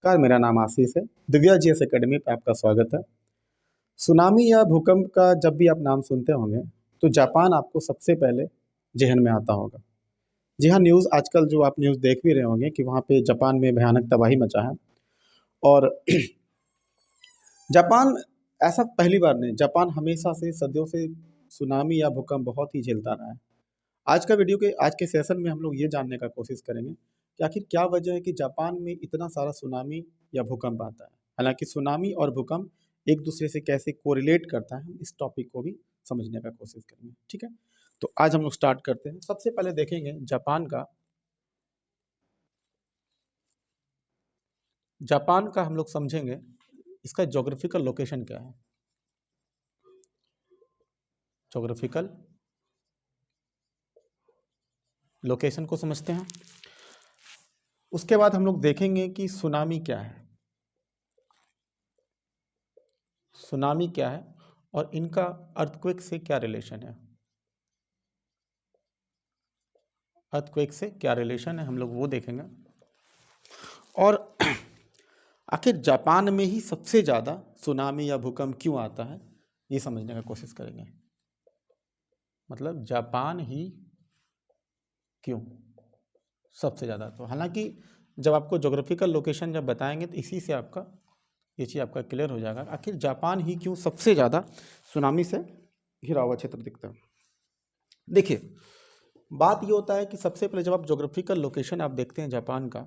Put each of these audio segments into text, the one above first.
नमस्कार, मेरा नाम आशीष है। दिव्या जीएस एकेडमी पे आपका स्वागत है। सुनामी या भूकंप का जब भी आप नाम सुनते होंगे, तो जापान आपको सबसे पहले ज़हन में आता होगा। जी हाँ, न्यूज़ आजकल जो आप न्यूज़ देख भी रहे होंगे कि वहाँ पे जापान में भयानक तबाही मचा है। और जापान ऐसा पहली बार नहीं, जापान हमेशा से सदियों से सुनामी या भूकंप बहुत ही झेलता रहा है। आज के सेशन में हम लोग ये जानने का कोशिश करेंगे कि आखिर क्या वजह है कि जापान में इतना सारा सुनामी या भूकंप आता है। हालांकि सुनामी और भूकंप एक दूसरे से कैसे कोरिलेट करता है, हम इस टॉपिक को भी समझने का कोशिश करेंगे। ठीक है, तो आज हम लोग स्टार्ट करते हैं। सबसे पहले देखेंगे जापान का हम लोग समझेंगे इसका ज्योग्राफिकल लोकेशन क्या है। ज्योग्राफिकल लोकेशन को समझते हैं। उसके बाद हम लोग देखेंगे कि सुनामी क्या है, सुनामी क्या है और इनका अर्थक्वेक से क्या रिलेशन है। अर्थक्वेक से क्या रिलेशन है हम लोग वो देखेंगे। और आखिर जापान में ही सबसे ज़्यादा सुनामी या भूकंप क्यों आता है, ये समझने का कोशिश करेंगे। मतलब जापान ही क्यों सबसे ज़्यादा। तो हालांकि जब आपको ज्योग्राफिकल लोकेशन जब बताएंगे तो इसी से आपका ये चीज़ आपका क्लियर हो जाएगा, आखिर जापान ही क्यों सबसे ज़्यादा सुनामी से घिरा हुआ क्षेत्र दिखता है। देखिए, बात ये होता है कि सबसे पहले जब आप ज्योग्राफिकल लोकेशन आप देखते हैं जापान का,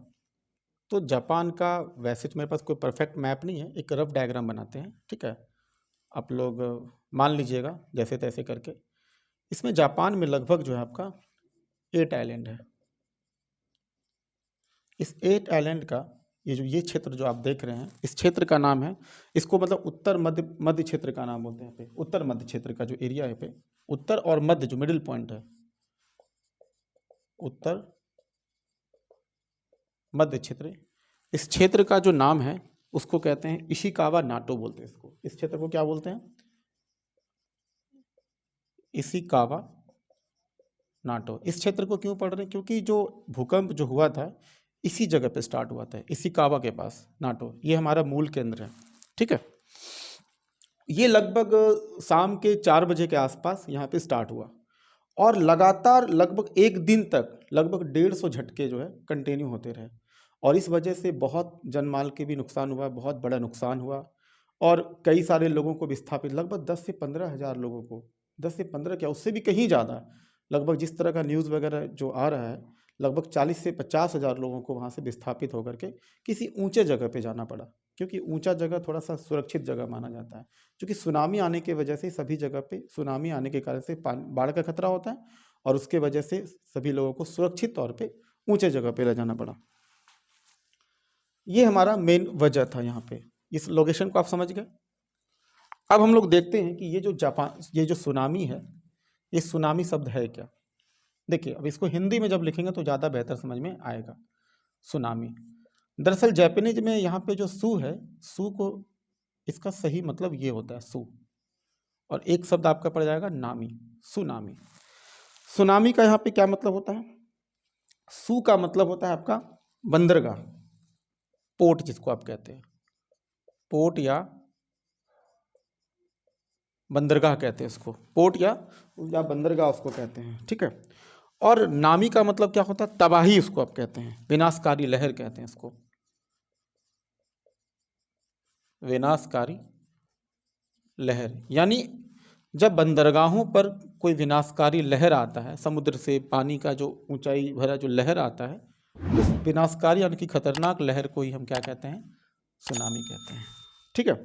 तो जापान का वैसे तो मेरे पास कोई परफेक्ट मैप नहीं है, एक रफ डायग्राम बनाते हैं। ठीक है, आप लोग मान लीजिएगा जैसे तैसे करके। इसमें जापान में लगभग जो है आपका 8 आइलैंड है। इस 8 आइलैंड का ये क्षेत्र जो आप देख रहे हैं, इस क्षेत्र का नाम है, इसको मतलब उत्तर मध्य क्षेत्र का नाम बोलते हैं पे। उत्तर मध्य क्षेत्र का जो एरिया है पे, उत्तर और मध्य जो मिडिल पॉइंट है, उत्तर मध्य क्षेत्र, इस क्षेत्र का जो नाम है उसको कहते हैं इशिकावा नाटो बोलते हैं इसको। इस क्षेत्र को क्या बोलते हैं? Ishikawa NATO. इस क्षेत्र को क्यों पढ़ रहे हैं? क्योंकि जो भूकंप जो हुआ था इसी जगह पे स्टार्ट हुआ था, इशिकावा के पास नाटो, ये हमारा मूल केंद्र है। ठीक है, ये लगभग शाम के 4 बजे के आसपास यहाँ पे स्टार्ट हुआ और लगातार लगभग एक दिन तक लगभग 150 झटके जो है कंटिन्यू होते रहे। और इस वजह से बहुत जनमाल के भी नुकसान हुआ, बहुत बड़ा नुकसान हुआ और कई सारे लोगों को विस्थापित, लगभग 10 से 15 हज़ार लोगों को, 10 से 15 क्या उससे भी कहीं ज़्यादा, लगभग जिस तरह का न्यूज़ वगैरह जो आ रहा है, लगभग 40 से 50 हज़ार लोगों को वहाँ से विस्थापित होकर के किसी ऊंचे जगह पे जाना पड़ा। क्योंकि ऊंचा जगह थोड़ा सा सुरक्षित जगह माना जाता है, क्योंकि सुनामी आने की वजह से सभी जगह पे सुनामी आने के कारण से बाढ़ का खतरा होता है और उसके वजह से सभी लोगों को सुरक्षित तौर पे ऊंचे जगह पे ले जाना पड़ा। ये हमारा मेन वजह था यहाँ पे। इस लोकेशन को आप समझ गए। अब हम लोग देखते हैं कि ये जो सुनामी है, ये सुनामी शब्द है क्या। देखिए, अब इसको हिंदी में जब लिखेंगे तो ज़्यादा बेहतर समझ में आएगा। सुनामी दरअसल जापानीज में यहाँ पे जो सु है, सु को इसका सही मतलब ये होता है सु, और एक शब्द आपका पड़ जाएगा नामी, सुनामी। सुनामी का यहाँ पे क्या मतलब होता है? सु का मतलब होता है आपका बंदरगाह, पोर्ट जिसको आप कहते हैं, पोर्ट या बंदरगाह कहते हैं इसको, पोर्ट या बंदरगाह उसको कहते हैं। ठीक है, और नामी का मतलब क्या होता है? तबाही उसको आप कहते हैं, विनाशकारी लहर कहते हैं इसको, विनाशकारी लहर। यानी जब बंदरगाहों पर कोई विनाशकारी लहर आता है, समुद्र से पानी का जो ऊंचाई भरा जो लहर आता है, उस विनाशकारी यानी कि खतरनाक लहर को ही हम क्या कहते हैं? सुनामी कहते हैं। ठीक है,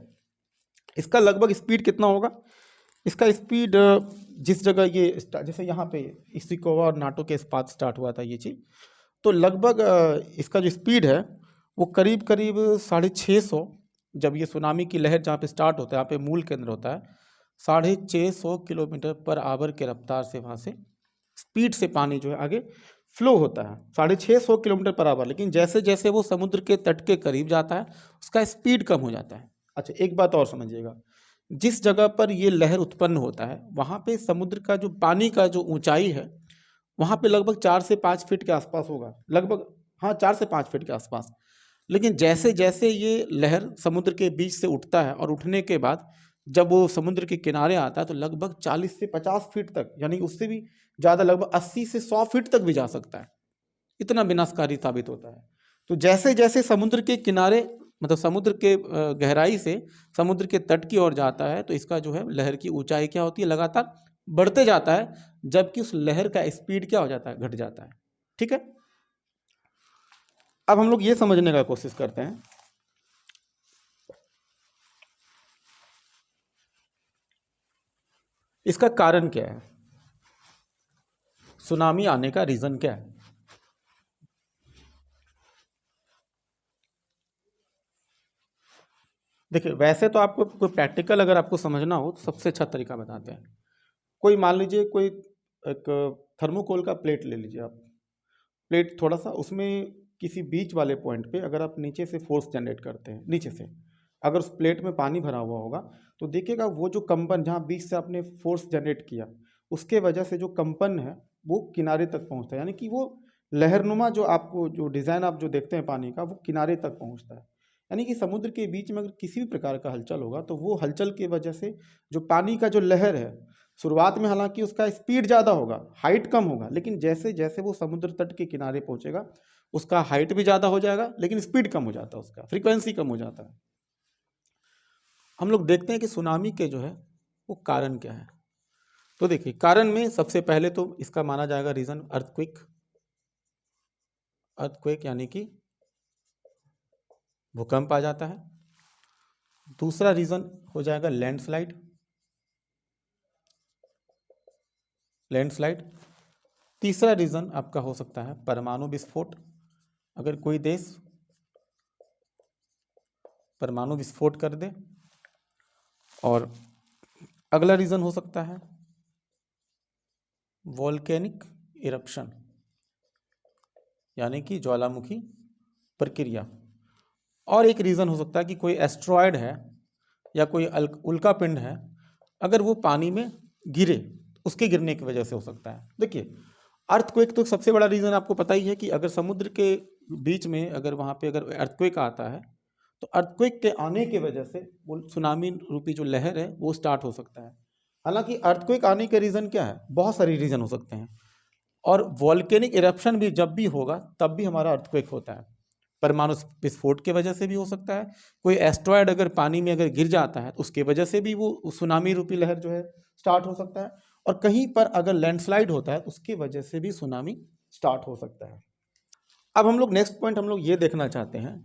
इसका लगभग स्पीड कितना होगा? इसका स्पीड जिस जगह ये जैसे यहाँ पे इशिकावा और नाटो के इस्पात स्टार्ट हुआ था ये चीज़, तो लगभग इसका जो स्पीड है वो करीब करीब 650, जब ये सुनामी की लहर जहाँ पे स्टार्ट होता है, यहाँ पे मूल केंद्र होता है, 650 किलोमीटर पर आवर के रफ्तार से वहाँ से स्पीड से पानी जो है आगे फ्लो होता है, 650 किलोमीटर पर आवर। लेकिन जैसे जैसे वो समुद्र के तट के करीब जाता है उसका स्पीड कम हो जाता है। अच्छा, एक बात और समझिएगा, जिस जगह पर ये लहर उत्पन्न होता है वहाँ पे समुद्र का जो पानी का जो ऊंचाई है वहाँ पे लगभग 4 से 5 फीट के आसपास होगा, लगभग, हाँ 4 से 5 फीट के आसपास। लेकिन जैसे जैसे ये लहर समुद्र के बीच से उठता है और उठने के बाद जब वो समुद्र के किनारे आता है तो लगभग 40 से 50 फीट तक, यानी उससे भी ज़्यादा, लगभग 80 से 100 फीट तक भी जा सकता है। इतना विनाशकारी साबित होता है। तो जैसे जैसे समुद्र के किनारे, मतलब समुद्र के गहराई से समुद्र के तट की ओर जाता है तो इसका जो है लहर की ऊंचाई क्या होती है, लगातार बढ़ते जाता है, जबकि उस लहर का स्पीड क्या हो जाता है, घट जाता है। ठीक है, अब हम लोग ये समझने का कोशिश करते हैं इसका कारण क्या है, सुनामी आने का रीजन क्या है। देखिए, वैसे तो आपको कोई प्रैक्टिकल अगर आपको समझना हो तो सबसे अच्छा तरीका बताते हैं। कोई मान लीजिए कोई एक थर्मोकोल का प्लेट ले लीजिए आप, प्लेट थोड़ा सा, उसमें किसी बीच वाले पॉइंट पे अगर आप नीचे से फोर्स जनरेट करते हैं, नीचे से अगर उस प्लेट में पानी भरा हुआ होगा तो देखिएगा वो जो कंपन, जहाँ बीच से आपने फोर्स जनरेट किया, उसके वजह से जो कंपन है वो किनारे तक पहुंचता है, यानी कि वो लहरनुमा जो आपको जो डिज़ाइन आप जो देखते हैं पानी का, वो किनारे तक पहुंचता है। यानी कि समुद्र के बीच में अगर किसी भी प्रकार का हलचल होगा तो वो हलचल की वजह से जो पानी का जो लहर है, शुरुआत में हालांकि उसका स्पीड ज़्यादा होगा, हाइट कम होगा, लेकिन जैसे जैसे वो समुद्र तट के किनारे पहुंचेगा उसका हाइट भी ज़्यादा हो जाएगा, लेकिन स्पीड कम हो जाता है, उसका फ्रीक्वेंसी कम हो जाता है। हम लोग देखते हैं कि सुनामी के जो है वो कारण क्या है। तो देखिए, कारण में सबसे पहले तो इसका माना जाएगा रीज़न अर्थक्वेक। अर्थक्वेक यानी कि भूकंप आ जाता है। दूसरा रीज़न हो जाएगा लैंडस्लाइड। लैंडस्लाइड। तीसरा रीज़न आपका हो सकता है परमाणु विस्फोट। अगर कोई देश परमाणु विस्फोट कर दे। और अगला रीज़न हो सकता है वोल्केनिक इरप्शन, यानी कि ज्वालामुखी प्रक्रिया। और एक रीज़न हो सकता है कि कोई एस्ट्रॉयड है या कोई उल्का पिंड है, अगर वो पानी में गिरे, उसके गिरने की वजह से हो सकता है। देखिए, अर्थक्वेक तो सबसे बड़ा रीज़न आपको पता ही है कि अगर समुद्र के बीच में अगर वहाँ पे अगर अर्थक्वेक आता है तो अर्थक्वेक के आने की वजह से वो सुनामी रूपी जो लहर है वो स्टार्ट हो सकता है। हालांकि अर्थक्वेक आने के रीज़न क्या है, बहुत सारे रीज़न हो सकते हैं। और वॉल्केनिक इरप्शन भी जब भी होगा तब भी हमारा अर्थक्वेक होता है। परमाणु विस्फोट की वजह से भी हो सकता है, कोई एस्ट्रॉयड अगर पानी में अगर गिर जाता है तो उसके वजह से भी वो सुनामी रूपी लहर जो है स्टार्ट हो सकता है। और कहीं पर अगर लैंडस्लाइड होता है उसकी वजह से भी सुनामी स्टार्ट हो सकता है। अब हम लोग नेक्स्ट पॉइंट हम लोग ये देखना चाहते हैं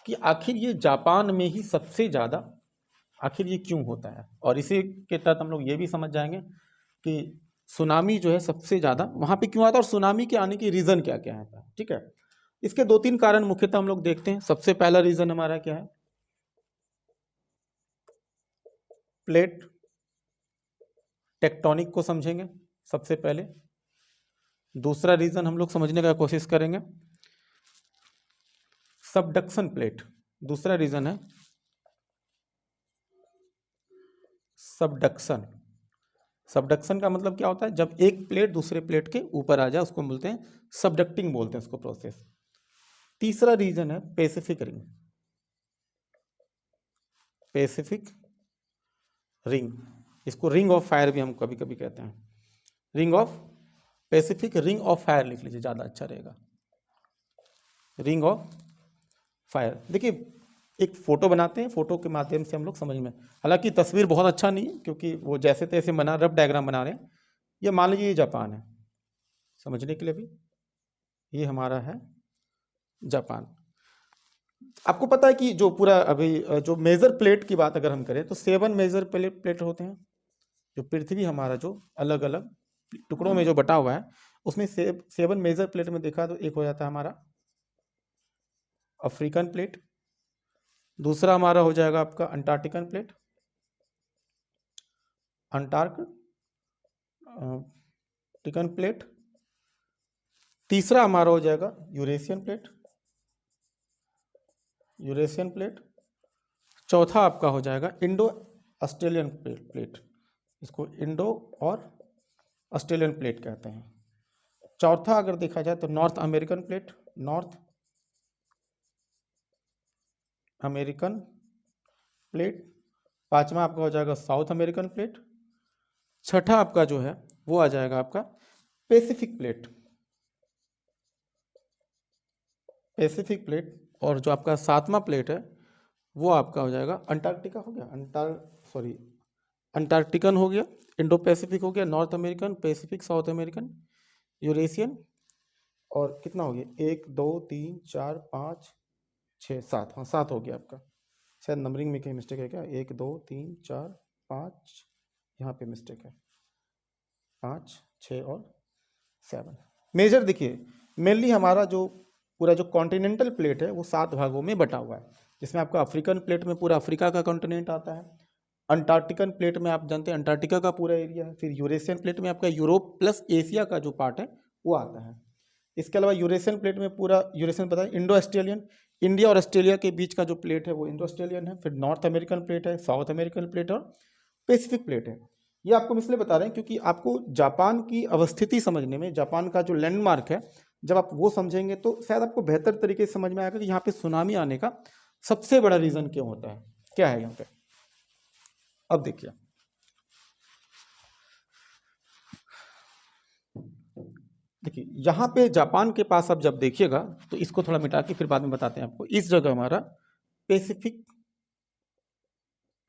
कि आखिर ये जापान में ही सबसे ज़्यादा आखिर ये क्यों होता है, और इसी के तहत हम लोग ये भी समझ जाएंगे कि सुनामी जो है सबसे ज़्यादा वहाँ पे क्यों आता है और सुनामी के आने की रीज़न क्या क्या है। ठीक है, इसके दो तीन कारण मुख्यतः हम लोग देखते हैं। सबसे पहला रीज़न हमारा क्या है, प्लेट टेक्टोनिक को समझेंगे सबसे पहले। दूसरा रीज़न हम लोग समझने का कोशिश करेंगे सबडक्शन प्लेट। दूसरा रीज़न है सबडक्शन। सबडक्शन का मतलब क्या होता है, जब एक प्लेट दूसरे प्लेट के ऊपर आ जाए उसको बोलते हैं सबडक्टिंग, बोलते हैं उसको प्रोसेस। तीसरा रीजन है पैसिफिक रिंग। पैसिफिक रिंग, इसको रिंग ऑफ फायर भी हम कभी कभी कहते हैं। Ring of Pacific ring of fire लिख लीजिए, ज़्यादा अच्छा रहेगा, रिंग ऑफ फायर। देखिए, एक फोटो बनाते हैं, फोटो के माध्यम से हम लोग समझ में, हालांकि तस्वीर बहुत अच्छा नहीं है क्योंकि वो जैसे तैसे बना, रफ डायग्राम बना रहे हैं। ये मान लीजिए ये जापान है, समझने के लिए भी ये हमारा है जापान। आपको पता है कि जो पूरा अभी जो मेजर प्लेट की बात अगर हम करें तो 7 मेजर प्लेट होते हैं। जो पृथ्वी हमारा जो अलग अलग टुकड़ों में जो बटा हुआ है उसमें 7 मेजर प्लेट में देखा तो एक हो जाता है हमारा अफ्रीकन प्लेट। दूसरा हमारा हो जाएगा आपका अंटार्कटिकन प्लेट, अंटार्कटिकन प्लेट। तीसरा हमारा हो जाएगा यूरेशियन प्लेट, यूरेशियन प्लेट। चौथा आपका हो जाएगा इंडो ऑस्ट्रेलियन प्लेट, इसको इंडो और ऑस्ट्रेलियन प्लेट कहते हैं। चौथा अगर देखा जाए तो north American plate, north American plate, पांचवा आपका हो जाएगा साउथ अमेरिकन प्लेट, छठा आपका जो है वो आ जाएगा आपका पैसिफिक प्लेट, पैसिफिक प्लेट। और जो आपका सातवां प्लेट है वो आपका हो जाएगा अंटार्कटिका हो गया, अंटार्कटिकन हो गया, इंडो पैसिफिक हो गया, north American, Pacific, south American, Eurasian. और कितना हो गया, 1 2 3 4 5 6 7, हाँ 7 हो गया आपका। शायद नंबरिंग में कहीं मिस्टेक है क्या, 1 2 3 4 5, यहाँ पे मिस्टेक है, 5 6 और 7। मेजर देखिए, मेनली हमारा जो पूरा जो कॉन्टिनेंटल प्लेट है वो 7 भागों में बटा हुआ है, जिसमें आपका अफ्रीकन प्लेट में पूरा अफ्रीका का कॉन्टिनेंट आता है, अंटार्कटिकन प्लेट में आप जानते हैं अंटार्कटिका का पूरा एरिया है, फिर यूरेशियन प्लेट में आपका यूरोप प्लस एशिया का जो पार्ट है वो आता है। इसके अलावा यूरेशियन प्लेट में पूरा, यूरेशियन पता है, इंडो ऑस्ट्रेलियन, इंडिया और ऑस्ट्रेलिया के बीच का जो प्लेट है वो इंडो ऑस्ट्रेलियन है, फिर नॉर्थ अमेरिकन प्लेट है, साउथ अमेरिकन प्लेट और पैसिफिक प्लेट है। ये आपको इसलिए बता रहे हैं क्योंकि आपको जापान की अवस्थिति समझने में, जापान का जो लैंडमार्क है, जब आप वो समझेंगे तो शायद आपको बेहतर तरीके से समझ में आएगा कि यहाँ पे सुनामी आने का सबसे बड़ा रीजन क्यों होता है, क्या है यहाँ पे। अब देखिए, यहाँ पे जापान के पास आप जब देखिएगा तो इसको थोड़ा मिटा के फिर बाद में बताते हैं आपको। इस जगह हमारा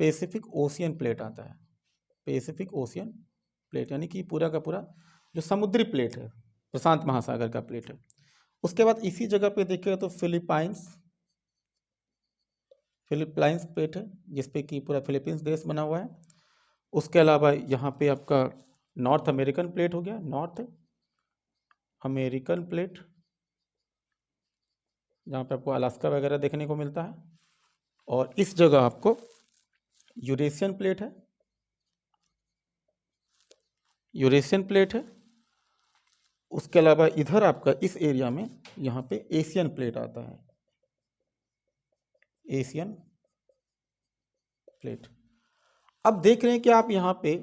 पैसिफिक ओशियन प्लेट आता है, पैसिफिक ओशियन प्लेट, यानी कि पूरा का पूरा जो समुद्री प्लेट है, प्रशांत महासागर का प्लेट है। उसके बाद इसी जगह पे देखिएगा तो फिलीपाइंस प्लेट है, जिसपे कि पूरा फिलीपींस देश बना हुआ है। उसके अलावा यहाँ पे आपका नॉर्थ अमेरिकन प्लेट हो गया, नॉर्थ अमेरिकन प्लेट, जहाँ पे आपको अलास्का वगैरह देखने को मिलता है। और इस जगह आपको यूरेशियन प्लेट है, यूरेशियन प्लेट है। उसके अलावा इधर आपका इस एरिया में यहाँ पे एशियन प्लेट आता है, एशियन प्लेट। अब देख रहे हैं कि आप यहाँ पे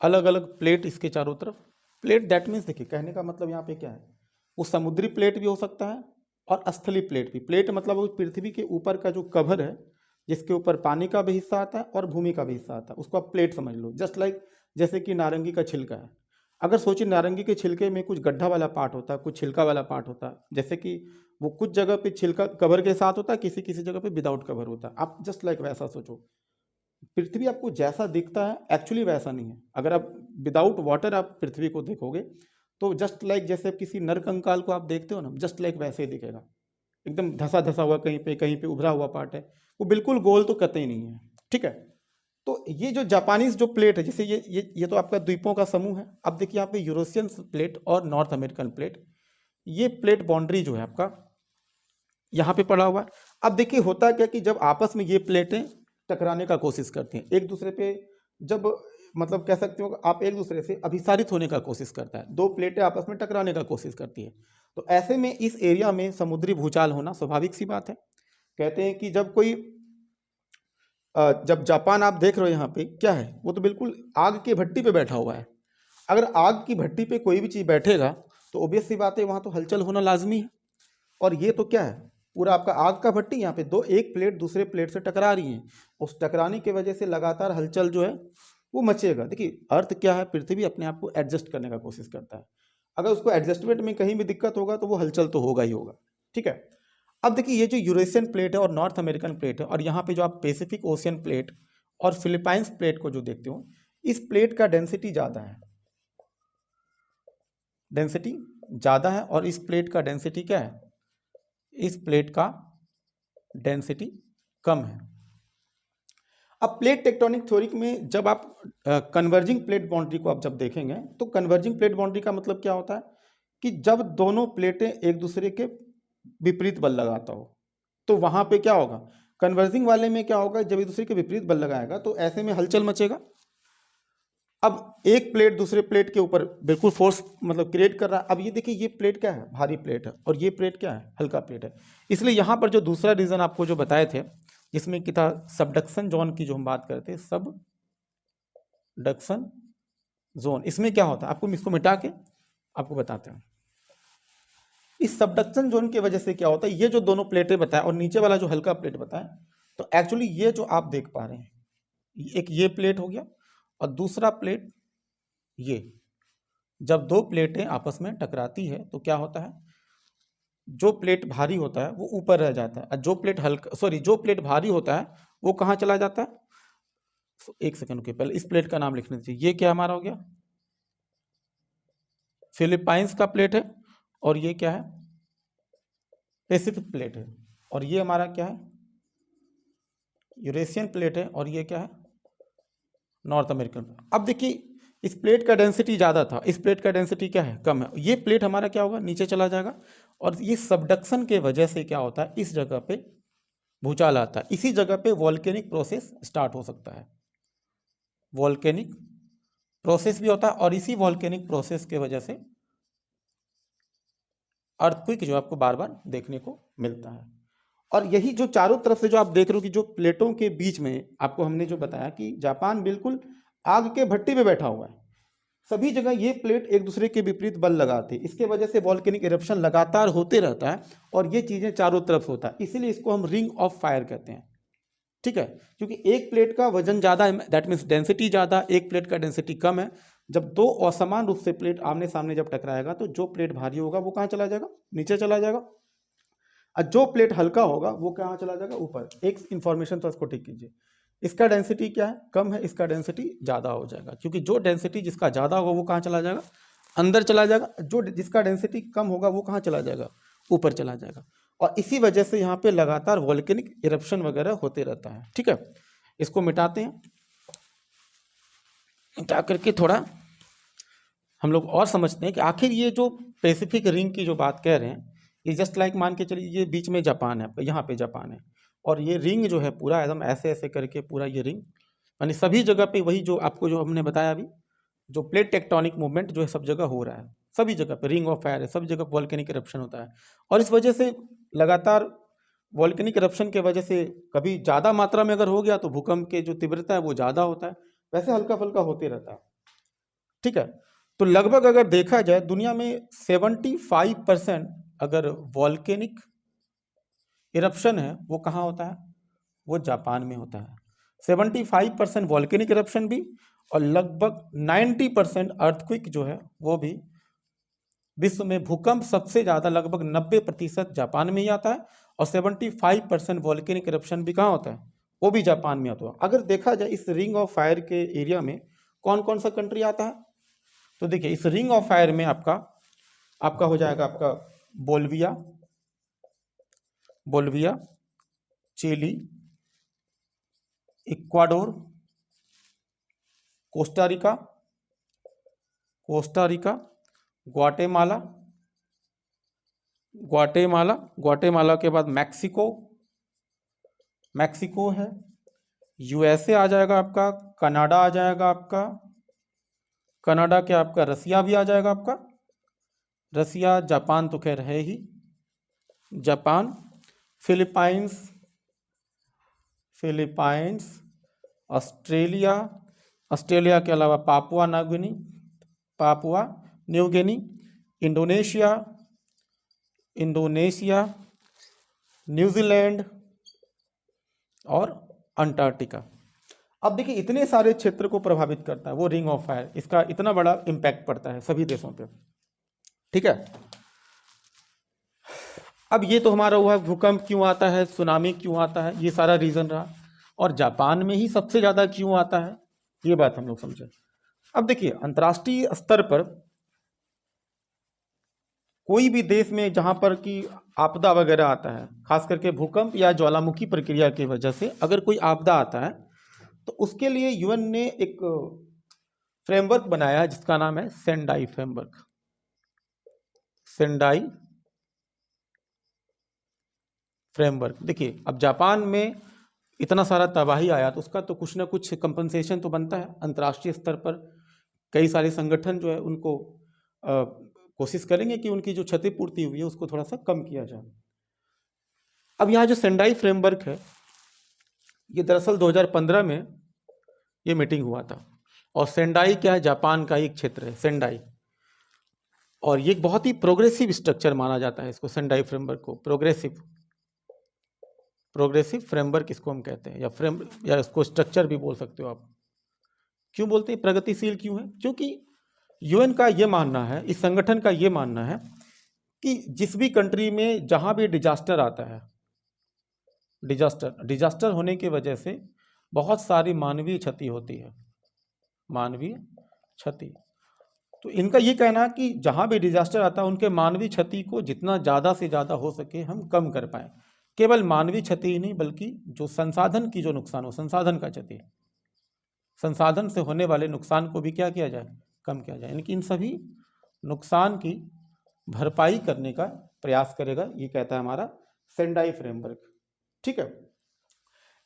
अलग अलग प्लेट, इसके चारों तरफ प्लेट, दैट मीन्स देखिए कहने का मतलब यहाँ पे क्या है, वो समुद्री प्लेट भी हो सकता है और स्थलीय प्लेट भी। प्लेट मतलब वो पृथ्वी के ऊपर का जो कवर है, जिसके ऊपर पानी का भी हिस्सा आता है और भूमि का भी हिस्सा आता है, उसको आप प्लेट समझ लो। जस्ट लाइक जैसे कि नारंगी का छिलका है, अगर सोचिए नारंगी के छिलके में कुछ गड्ढा वाला पार्ट होता है, कुछ छिलका वाला पार्ट होता है, जैसे कि वो कुछ जगह पे छिलका कवर के साथ होता है, किसी किसी जगह पे विदाउट कवर होता है। आप जस्ट लाइक वैसा सोचो, पृथ्वी आपको जैसा दिखता है एक्चुअली वैसा नहीं है। अगर आप विदाउट वाटर आप पृथ्वी को देखोगे तो जस्ट लाइक जैसे किसी नर कंकाल को आप देखते हो ना, जस्ट लाइक वैसे ही दिखेगा, एकदम धसा धसा हुआ, कहीं पे उभरा हुआ पार्ट है, वो बिल्कुल गोल तो कतई नहीं है। ठीक है, तो ये जो जापानीज जो प्लेट है, जैसे ये तो आपका द्वीपों का समूह है। अब देखिए यहाँ पे यूरोशियन प्लेट और नॉर्थ अमेरिकन प्लेट, ये प्लेट बाउंड्री जो है आपका यहाँ पे पड़ा हुआ है। अब देखिए होता क्या कि जब आपस में ये प्लेटें टकराने का कोशिश करती हैं एक दूसरे पे, जब मतलब कह सकते हो आप एक दूसरे से अभिसारित होने का कोशिश करता है, दो प्लेटें आपस में टकराने का कोशिश करती है, तो ऐसे में इस एरिया में समुद्री भूचाल होना स्वाभाविक सी बात है। कहते हैं कि जब कोई जब जापान आप देख रहे हो यहाँ पे क्या है, वो तो बिल्कुल आग की भट्टी पे बैठा हुआ है। अगर आग की भट्टी पे कोई भी चीज़ बैठेगा तो ऑब्वियस सी बात है वहाँ तो हलचल होना लाजमी है। और ये तो क्या है, पूरा आपका आग का भट्टी, यहाँ पे एक प्लेट दूसरे प्लेट से टकरा रही है, उस टकराने की वजह से लगातार हलचल जो है वो मचेगा। देखिए अर्थ क्या है, पृथ्वी अपने आप को एडजस्ट करने का कोशिश करता है, अगर उसको एडजस्टमेंट में कहीं भी दिक्कत होगा तो वो हलचल तो होगा ही होगा। ठीक है, अब देखिए ये जो यूरेशियन प्लेट है और नॉर्थ अमेरिकन प्लेट है, और यहाँ पे जो आप पैसिफिक ओशियन प्लेट और फिलीपाइंस प्लेट को जो देखते हो, इस प्लेट का डेंसिटी ज़्यादा है, डेंसिटी ज़्यादा है, और इस प्लेट का डेंसिटी क्या है, इस प्लेट का डेंसिटी कम है। अब प्लेट टेक्टोनिक थ्योरी में जब आप कन्वर्जिंग प्लेट बाउंड्री को आप जब देखेंगे तो कन्वर्जिंग प्लेट बाउंड्री का मतलब क्या होता है कि जब दोनों प्लेटें एक दूसरे के विपरीत बल लगाता हो तो वहां पे क्या होगा, कन्वर्जिंग वाले में क्या होगा, जब एक दूसरे के विपरीत बल लगाएगा तो ऐसे में हलचल मचेगा। अब एक प्लेट दूसरे प्लेट के ऊपर बिल्कुल फोर्स मतलब क्रिएट कर रहा है। अब ये देखिए ये प्लेट क्या है, भारी प्लेट है, और ये प्लेट क्या है, हल्का प्लेट है। इसलिए यहाँ पर जो दूसरा रीजन आपको जो बताए थे, जिसमें कि था सबडक्शन जोन की जो हम बात करते हैं, सबडक्शन जोन, इसमें क्या होता है आपको इसको मिटा के आपको बताते हैं। इस सबडक्शन जोन की वजह से क्या होता है, ये जो दोनों प्लेटें बताए और नीचे वाला जो हल्का प्लेट बताए, तो एक्चुअली ये जो आप देख पा रहे हैं, एक ये प्लेट हो गया और दूसरा प्लेट ये, जब दो प्लेटें आपस में टकराती है तो क्या होता है, जो प्लेट भारी होता है वो ऊपर रह जाता है और जो प्लेट भारी होता है वो कहाँ चला जाता है। एक सेकंड के पहले इस प्लेट का नाम लिखने दीजिए। ये क्या हमारा हो गया, फिलीपाइंस का प्लेट है, और ये क्या है, पैसिफिक प्लेट है, और ये हमारा क्या है, यूरेशियन प्लेट है, और ये क्या है, नॉर्थ अमेरिकन। अब देखिए इस प्लेट का डेंसिटी ज़्यादा था, इस प्लेट का डेंसिटी क्या है, कम है। ये प्लेट हमारा क्या होगा, नीचे चला जाएगा, और ये सबडक्शन के वजह से क्या होता है, इस जगह पे भूचाल आता है। इसी जगह पे वॉल्केनिक प्रोसेस स्टार्ट हो सकता है, वॉल्केनिक प्रोसेस भी होता है, और इसी वॉल्केनिक प्रोसेस के वजह से अर्थक्वेक जो आपको बार बार देखने को मिलता है। और यही जो चारों तरफ से जो आप देख रहे हो कि जो प्लेटों के बीच में आपको हमने जो बताया कि जापान बिल्कुल आग के भट्टी पे बैठा हुआ है, सभी जगह ये प्लेट एक दूसरे के विपरीत बल लगाते हैं, इसके वजह से वॉल्केनिक इरप्शन लगातार होते रहता है और ये चीज़ें चारों तरफ होता है, इसीलिए इसको हम रिंग ऑफ फायर कहते हैं। ठीक है, क्योंकि एक प्लेट का वजन ज़्यादा है, दैट मीन्स डेंसिटी ज़्यादा, एक प्लेट का डेंसिटी कम है। जब दो असमान रूप से प्लेट आमने सामने जब टकराएगा तो जो प्लेट भारी होगा वो कहाँ चला जाएगा, नीचे चला जाएगा, और जो प्लेट हल्का होगा वो कहाँ चला जाएगा, ऊपर। एक इंफॉर्मेशन तो इसको ठीक कीजिए, इसका डेंसिटी क्या है, कम है, इसका डेंसिटी ज़्यादा हो जाएगा, क्योंकि जो डेंसिटी जिसका ज़्यादा होगा वो कहाँ चला जाएगा, अंदर चला जाएगा, जो जिसका डेंसिटी कम होगा वो कहाँ चला जाएगा, ऊपर चला जाएगा। और इसी वजह से यहाँ पे लगातार वॉल्केनिक इरप्शन वगैरह होते रहता है। ठीक है, इसको मिटाते हैं, मिटा करके थोड़ा हम लोग और समझते हैं कि आखिर ये जो पैसिफिक रिंग की जो बात कह रहे हैं, ये जस्ट लाइक मान के चलिए ये बीच में जापान है, यहाँ पे जापान है, और ये रिंग जो है पूरा एकदम ऐसे ऐसे करके पूरा ये रिंग, यानी सभी जगह पे वही जो आपको जो हमने बताया अभी, जो प्लेट टेक्टोनिक मूवमेंट जो है सब जगह हो रहा है, सभी जगह पे रिंग ऑफ फायर है, सब जगह वॉल्केनिक इरप्शन होता है। और इस वजह से लगातार वॉल्केनिक इरप्शन के वजह से कभी ज़्यादा मात्रा में अगर हो गया तो भूकंप के जो तीव्रता है वो ज़्यादा होता है, वैसे हल्का फुल्का होते रहता है। ठीक है, तो लगभग अगर देखा जाए दुनिया में 75% अगर वॉल्केनिक इरप्शन है वो कहाँ होता है, वो जापान में होता है। 75% वॉल्केनिक इरप्शन भी, और लगभग 90% अर्थक्वेक जो है वो भी, विश्व में भूकंप सबसे ज़्यादा लगभग 90% जापान में ही आता है, और 75% वॉल्केनिक इरप्शन भी कहाँ होता है, वो भी जापान में होता है। अगर देखा जाए इस रिंग ऑफ फायर के एरिया में कौन कौन सा कंट्री आता है, तो देखिए इस रिंग ऑफ फायर में आपका हो जाएगा आपका Bolivia, Chile, Ecuador, Costa Rica, Guatemala के बाद मैक्सिको है, यूएसए आ जाएगा आपका, कनाडा आ जाएगा आपका, कनाडा के आपका रसिया भी आ जाएगा आपका, रसिया, जापान तो खैर है ही, जापान, फिलीपाइंस, ऑस्ट्रेलिया के अलावा Papua New Guinea, Indonesia, New Zealand और अंटार्कटिका। अब देखिए इतने सारे क्षेत्र को प्रभावित करता है वो रिंग ऑफ फायर, इसका इतना बड़ा इम्पैक्ट पड़ता है सभी देशों पे। ठीक है, अब ये तो हमारा हुआ भूकंप क्यों आता है, सुनामी क्यों आता है, ये सारा रीजन रहा, और जापान में ही सबसे ज्यादा क्यों आता है ये बात हम लोग समझे। अब देखिए अंतर्राष्ट्रीय स्तर पर कोई भी देश में जहां पर कि आपदा वगैरह आता है, खास करके भूकंप या ज्वालामुखी प्रक्रिया की वजह से अगर कोई आपदा आता है, तो उसके लिए यूएन ने एक फ्रेमवर्क बनाया जिसका नाम है सेंडाई फ्रेमवर्क। देखिए अब जापान में इतना सारा तबाही आया तो उसका तो कुछ ना कुछ कंपनसेशन तो बनता है। अंतर्राष्ट्रीय स्तर पर कई सारे संगठन जो है उनको कोशिश करेंगे कि उनकी जो क्षतिपूर्ति हुई है उसको थोड़ा सा कम किया जाए। अब यहाँ जो सेंडाई फ्रेमवर्क है ये दरअसल 2015 में ये मीटिंग हुआ था, और सेंडाई क्या है, जापान का एक क्षेत्र है सेंडाई, और ये एक बहुत ही प्रोग्रेसिव स्ट्रक्चर माना जाता है इसको, सेंडाई फ्रेमवर्क को प्रोग्रेसिव। प्रोग्रेसिव फ्रेमवर्क इसको हम कहते हैं, या इसको स्ट्रक्चर भी बोल सकते हो आप। क्यों बोलते हैं प्रगतिशील क्यों है? क्योंकि यूएन का ये मानना है, इस संगठन का ये मानना है कि जिस भी कंट्री में जहां भी डिजास्टर आता है, डिजास्टर होने की वजह से बहुत सारी मानवीय क्षति होती है, मानवीय क्षति। तो इनका ये कहना है कि जहां भी डिजास्टर आता है उनके मानवीय क्षति को जितना ज़्यादा से ज़्यादा हो सके हम कम कर पाएँ। केवल मानवीय क्षति ही नहीं, बल्कि जो संसाधन की जो नुकसान हो, संसाधन का क्षति, संसाधन से होने वाले नुकसान को भी क्या किया जाए, कम किया जाए। यानी कि इन सभी नुकसान की भरपाई करने का प्रयास करेगा, ये कहता है हमारा सेंडाई फ्रेमवर्क। ठीक है,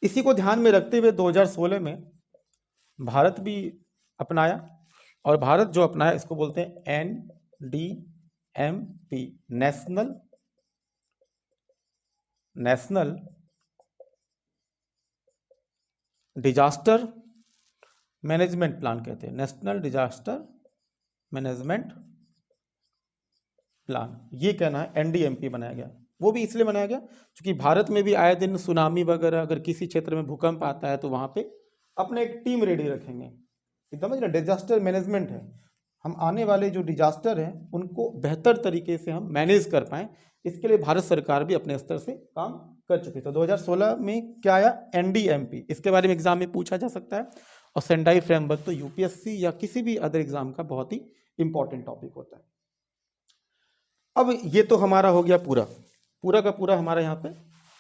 इसी को ध्यान में रखते हुए 2016 में भारत भी अपनाया, और भारत जो अपनाया इसको बोलते हैं NDMP, national disaster management plan कहते हैं, नेशनल डिजास्टर मैनेजमेंट प्लान। ये कहना है NDMP बनाया गया। वो भी इसलिए बनाया गया क्योंकि भारत में भी आए दिन सुनामी वगैरह, अगर किसी क्षेत्र में भूकंप आता है तो वहां पे अपने एक टीम रेडी रखेंगे। समझ ना, डिजास्टर मैनेजमेंट है, हम आने वाले जो डिजास्टर हैं उनको बेहतर तरीके से हम मैनेज कर पाएँ, इसके लिए भारत सरकार भी अपने स्तर से काम कर चुकी। तो 2016 में क्या आया, NDMP। इसके बारे में एग्जाम में पूछा जा सकता है। और सेंडाई फ्रेमवर्क तो यूपीएससी या किसी भी अदर एग्जाम का बहुत ही इंपॉर्टेंट टॉपिक होता है। अब ये तो हमारा हो गया पूरा का पूरा हमारा यहाँ पे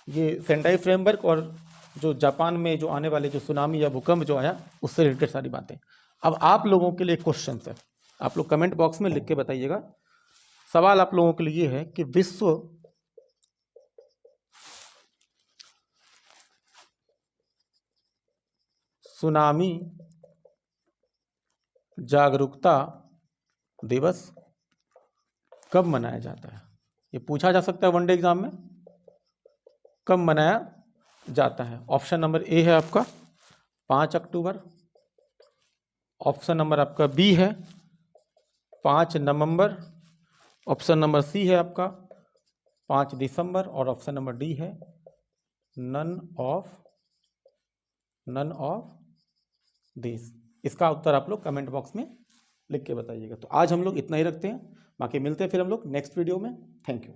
ये सेंडाई फ्रेमवर्क, और जो जापान में जो आने वाले जो सुनामी या भूकंप जो आया उससे रिलेटेड सारी बातें। अब आप लोगों के लिए क्वेश्चन है, आप लोग कमेंट बॉक्स में लिख के बताइएगा। सवाल आप लोगों के लिए है कि विश्व सुनामी जागरूकता दिवस कब मनाया जाता है? ये पूछा जा सकता है वनडे एग्जाम में, कब मनाया जाता है? ऑप्शन नंबर ए है आपका 5 अक्टूबर, ऑप्शन नंबर आपका बी है 5 नवंबर, ऑप्शन नंबर सी है आपका 5 दिसंबर, और ऑप्शन नंबर डी है नन ऑफ दिस। इसका उत्तर आप लोग कमेंट बॉक्स में लिख के बताइएगा। तो आज हम लोग इतना ही रखते हैं, बाकी मिलते हैं फिर हम लोग नेक्स्ट वीडियो में। Thank you.